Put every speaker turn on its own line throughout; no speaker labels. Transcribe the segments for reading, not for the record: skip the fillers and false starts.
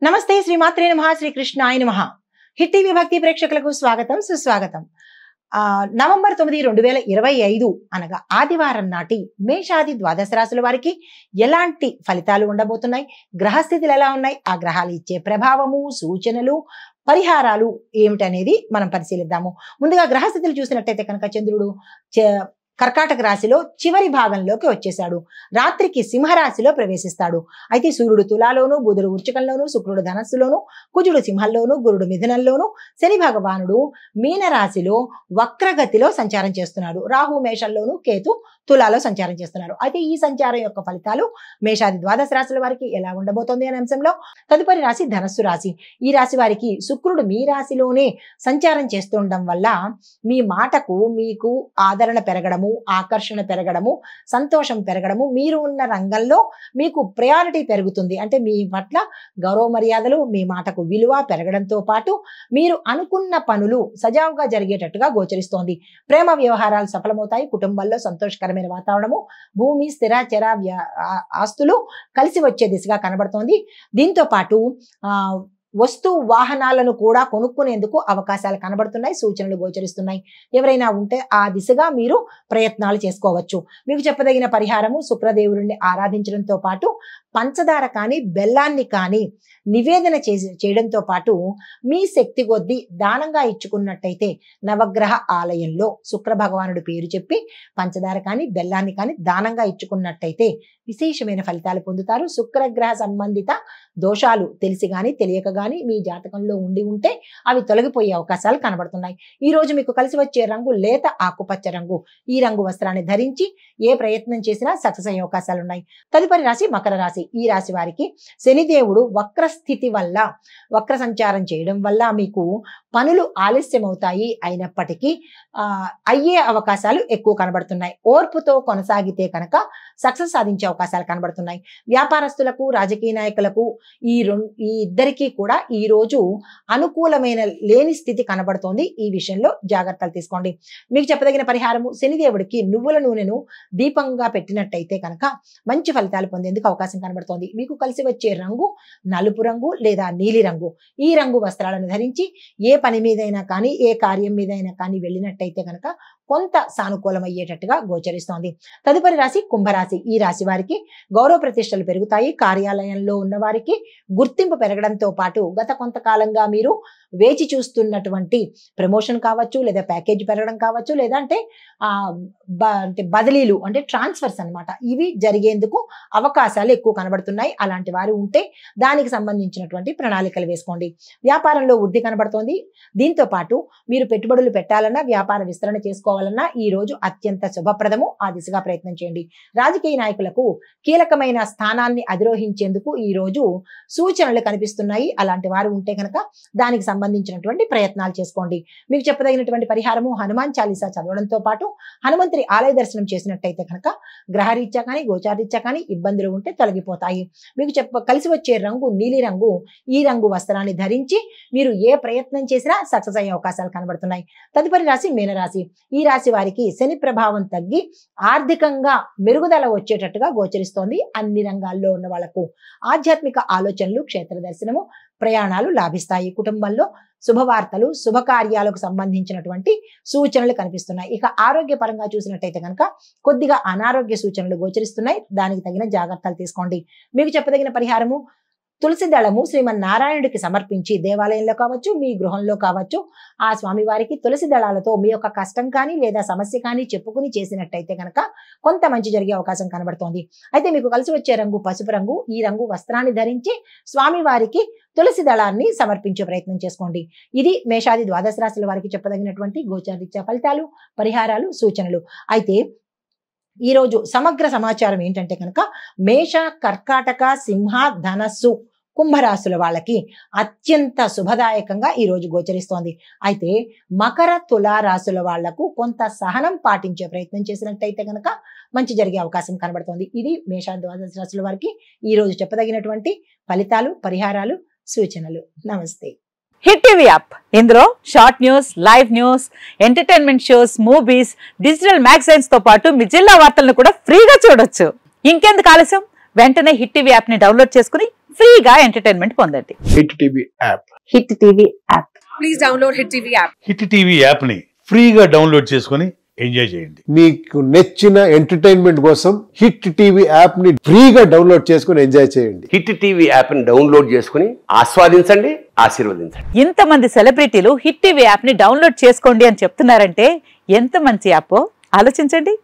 నమస్తే శ్రీమాత్రే నమః శ్రీకృష్ణాయ నమః. హిట్ టీవీ భక్తి ప్రేక్షకులకు స్వాగతం సుస్వాగతం. నవంబర్ 9, 2025 అనగా ఆదివారం నాటి మేషాది ద్వాదశ రాశుల వారికి ఎలాంటి ఫలితాలు ఉండబోతున్నాయి, గ్రహస్థితులు ఎలా ఉన్నాయి, ఆ గ్రహాలు ఇచ్చే ప్రభావము, సూచనలు, పరిహారాలు ఏమిటనేది మనం పరిశీలిద్దాము. ముందుగా గ్రహస్థితులు చూసినట్టయితే కనుక చంద్రుడు కర్కాటక రాశిలో చివరి భాగంలోకి వచ్చేశాడు. రాత్రికి సింహరాశిలో ప్రవేశిస్తాడు. అయితే సూర్యుడు తులాలోను, బుధుడు వృశ్చికంలోను, శుక్రుడు ధనస్సులోను, కుజుడు సింహంలోను, గురుడు మిథునంలోను, శని భగవానుడు మీనరాశిలో వక్రగతిలో సంచారం చేస్తున్నాడు. రాహు మేషంలోను, కేతు తులాలో సంచారం చేస్తున్నారు. అయితే ఈ సంచారం యొక్క ఫలితాలు మేషాది ద్వాదశ రాశుల వారికి ఎలా ఉండబోతోంది అనే అంశంలో తదుపరి రాశి ధనస్సు రాశి. ఈ రాశి వారికి శుక్రుడు మీ రాశిలోనే సంచారం చేస్తుండడం వల్ల మీ మాటకు మీకు ఆదరణ పెరగడము, ఆకర్షణ పెరగడము, సంతోషం పెరగడము, మీరు ఉన్న రంగంలో మీకు ప్రయారిటీ పెరుగుతుంది. అంటే మీ పట్ల గౌరవ మర్యాదలు, మీ మాటకు విలువ పెరగడంతో పాటు మీరు అనుకున్న పనులు సజావుగా జరిగేటట్టుగా గోచరిస్తోంది. ప్రేమ వ్యవహారాలు సఫలమవుతాయి. కుటుంబంలో సంతోషకరమైన వాతావరణము, భూమి స్థిర చర ఆస్తులు కలిసి వచ్చే దిశగా కనబడుతోంది. దీంతో పాటు వస్తు వాహనాలను కూడా కొనుక్కునేందుకు అవకాశాలు కనబడుతున్నాయి, సూచనలు గోచరిస్తున్నాయి. ఎవరైనా ఉంటే ఆ దిశగా మీరు ప్రయత్నాలు చేసుకోవచ్చు. మీకు చెప్పదగిన పరిహారము శుక్రదేవుడిని ఆరాధించడంతో పాటు పంచదార కానీ బెల్లాన్ని కానీ నివేదన చేయడంతో పాటు మీ శక్తి కొద్దీ దానంగా ఇచ్చుకున్నట్టయితే నవగ్రహ ఆలయంలో శుక్ర భగవానుడి పేరు చెప్పి పంచదార కానీ బెల్లాన్ని కానీ దానంగా ఇచ్చుకున్నట్టయితే విశేషమైన ఫలితాలు పొందుతారు. శుక్రగ్రహ సంబంధిత దోషాలు తెలిసి కానీ తెలియక కానీ మీ జాతకంలో ఉండి ఉంటే అవి తొలగిపోయే అవకాశాలు కనబడుతున్నాయి. ఈ రోజు మీకు కలిసి వచ్చే రంగు లేత ఆకుపచ్చ రంగు. ఈ రంగు వస్త్రాన్ని ధరించి ఏ ప్రయత్నం చేసినా సక్సెస్ అయ్యే అవకాశాలు ఉన్నాయి. తదుపరి రాశి మకర రాశి. ఈ రాశి వారికి శనిదేవుడు వక్ర స్థితి వల్ల, వక్ర సంచారం చేయడం వల్ల మీకు పనులు ఆలస్యం అవుతాయి. అయినప్పటికీ అయ్యే అవకాశాలు ఎక్కువ కనబడుతున్నాయి. ఓర్పుతో కొనసాగితే కనుక సక్సెస్ సాధించే అవకాశాలు కనబడుతున్నాయి. వ్యాపారస్తులకు, రాజకీయ నాయకులకు ఈ ఇద్దరికీ కూడా ఈ రోజు అనుకూలమైన లేని స్థితి కనబడుతోంది. ఈ విషయంలో జాగ్రత్తలు తీసుకోండి. మీకు చెప్పదగిన పరిహారము శనిదేవుడికి నువ్వుల నూనెను దీపంగా పెట్టినట్టయితే కనుక మంచి ఫలితాలు పొందేందుకు అవకాశం కనబడుతోంది. మీకు కలిసి వచ్చే రంగు నలుపు రంగు లేదా నీలి రంగు. ఈ రంగు వస్త్రాలను ధరించి ఏ పని మీదైనా కానీ, ఏ కార్యం మీదైనా కానీ వెళ్ళినట్టయితే కనుక కొంత సానుకూలం అయ్యేటట్టుగా గోచరిస్తోంది. తదుపరి రాశి కుంభరాశి. ఈ రాశి వారికి గౌరవ ప్రతిష్టలు పెరుగుతాయి. కార్యాలయంలో ఉన్న వారికి గుర్తింపు పెరగడంతో పాటు గత కొంతకాలంగా మీరు వేచి చూస్తున్నటువంటి ప్రమోషన్ కావచ్చు, లేదా ప్యాకేజ్ పెరగడం కావచ్చు, లేదా అంటే బదిలీలు అంటే ట్రాన్స్ఫర్స్ అన్నమాట, ఇవి జరిగేందుకు అవకాశాలు ఎక్కువ కనబడుతున్నాయి. అలాంటి వారు ఉంటే దానికి సంబంధించినటువంటి ప్రణాళికలు వేసుకోండి. వ్యాపారంలో వృద్ధి కనబడుతోంది. దీంతో పాటు మీరు పెట్టుబడులు పెట్టాలన్నా, వ్యాపార విస్తరణ చేసుకోవాలన్నా ఈ రోజు అత్యంత శుభప్రదము. ఆ దిశగా ప్రయత్నం చేయండి. రాజకీయ నాయకులకు కీలకమైన స్థానాన్ని అధిరోహించేందుకు ఈ రోజు సూచనలు కనిపిస్తున్నాయి. అలాంటి వారు ఉంటే కనుక దానికి సంబంధించినటువంటి ప్రయత్నాలు చేసుకోండి. మీకు చెప్పదగినటువంటి పరిహారము హనుమాన్ చాలీసా చదవడంతో పాటు హనుమంతుడి ఆలయ దర్శనం చేసినట్టయితే కనుక గ్రహరీత్యా కానీ గోచారీత్యా కానీ ఇబ్బందులు ఉంటే తొలగిపోతాయి. మీకు కలిసి వచ్చే రంగు నీలి రంగు. ఈ రంగు వస్త్రాన్ని ధరించి మీరు ఏ ప్రయత్నం చేసినా సక్సెస్ అయ్యే అవకాశాలు కనబడుతున్నాయి. తదుపరి రాశి మీనరాశి. ఈ రాశి వారికి శని ప్రభావం తగ్గి ఆర్థికంగా మెరుగుదల వచ్చేటట్టుగా గోచరిస్తోంది. అన్ని రంగాల్లో ఉన్న వాళ్లకు ఆధ్యాత్మిక ఆలోచనలు, క్షేత్ర దర్శనము, ప్రయాణాలు లాభిస్తాయి. కుటుంబంలో శుభవార్తలు, శుభకార్యాలకు సంబంధించినటువంటి సూచనలు కనిపిస్తున్నాయి. ఇక ఆరోగ్యపరంగా చూసినట్టయితే కనుక కొద్దిగా అనారోగ్య సూచనలు గోచరిస్తున్నాయి. దానికి తగిన జాగ్రత్తలు తీసుకోండి. మీకు చెప్పదగిన పరిహారము తులసి దళము శ్రీమన్నారాయణుడికి సమర్పించి దేవాలయంలో కావచ్చు, మీ గృహంలో కావచ్చు, ఆ స్వామివారికి తులసి దళాలతో మీ యొక్క కష్టం కానీ లేదా సమస్య కానీ చెప్పుకుని చేసినట్టయితే కనుక కొంత మంచి జరిగే అవకాశం కనబడుతోంది. అయితే మీకు కలిసి వచ్చే రంగు పసుపు రంగు. ఈ రంగు వస్త్రాన్ని ధరించి స్వామివారికి తులసి దళాన్ని సమర్పించే ప్రయత్నం చేసుకోండి. ఇది మేషాది ద్వాదశ రాశుల వారికి చెప్పదగినటువంటి గోచారీత్యా ఫలితాలు, పరిహారాలు, సూచనలు. అయితే ఈ రోజు సమగ్ర సమాచారం ఏంటంటే కనుక మేష, కర్కాటక, సింహ, ధనస్సు, కుంభరాశుల వాళ్ళకి అత్యంత శుభదాయకంగా ఈ రోజు గోచరిస్తోంది. అయితే మకర, తులా రాశుల వాళ్లకు కొంత సహనం పాటించే ప్రయత్నం చేసినట్టయితే కనుక మంచి జరిగే అవకాశం కనబడుతోంది. ఇది మేష ద్వాదశ రాశుల వారికి ఈ రోజు చెప్పదగినటువంటి ఫలితాలు, పరిహారాలు, సూచనలు. నమస్తే.
హిట్ టీవీ యాప్, ఇందులో short news, live news, entertainment shows, movies, digital magazines తో పాటు మీ జిల్లా వార్తలను కూడా ఫ్రీగా చూడొచ్చు. ఇంకెందుకు ఆలస్యం, వెంటనే హిట్ టీవీ యాప్ ని డౌన్లోడ్ చేసుకుని ఫ్రీగా ఎంటర్టైన్మెంట్ పొందండి.
Hit TV app.
Hit TV app.
Please download Hit TV app.
Hit TV యాప్ని ఫ్రీగా డౌన్లోడ్ చేసుకొని ఎంజాయ్ చేయండి.
మీకు నచ్చిన ఎంటర్టైన్మెంట్ కోసం హిట్ టీవీ యాప్ ని ఫ్రీగా డౌన్లోడ్ చేసుకుని ఎంజాయ్ చేయండి.
హిట్ టీవీ యాప్ని డౌన్లోడ్ చేసుకుని ఆస్వాదించండి, ఆశీర్వదించండి.
ఇంతమంది సెలబ్రిటీలు హిట్ టీవీ యాప్ ని డౌన్లోడ్ చేసుకోండి అని చెప్తున్నారంటే ఎంత మంచి యాప్ ఆలోచించండి.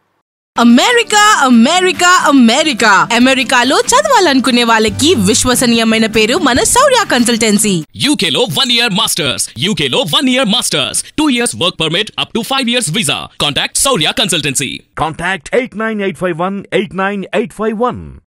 అమెరికా అమెరికా అమెరికా అమెరికాలో చదవాలనుకునే వాళ్ళకి విశ్వసనీయమైన పేరు మన శౌర్య కన్సల్టెన్సీ.
UK లో 1 year masters. UK లో 1 year masters. 2 years work permit up to 5 years visa. Contact Saurya Consultancy.
Contact 89851 89851.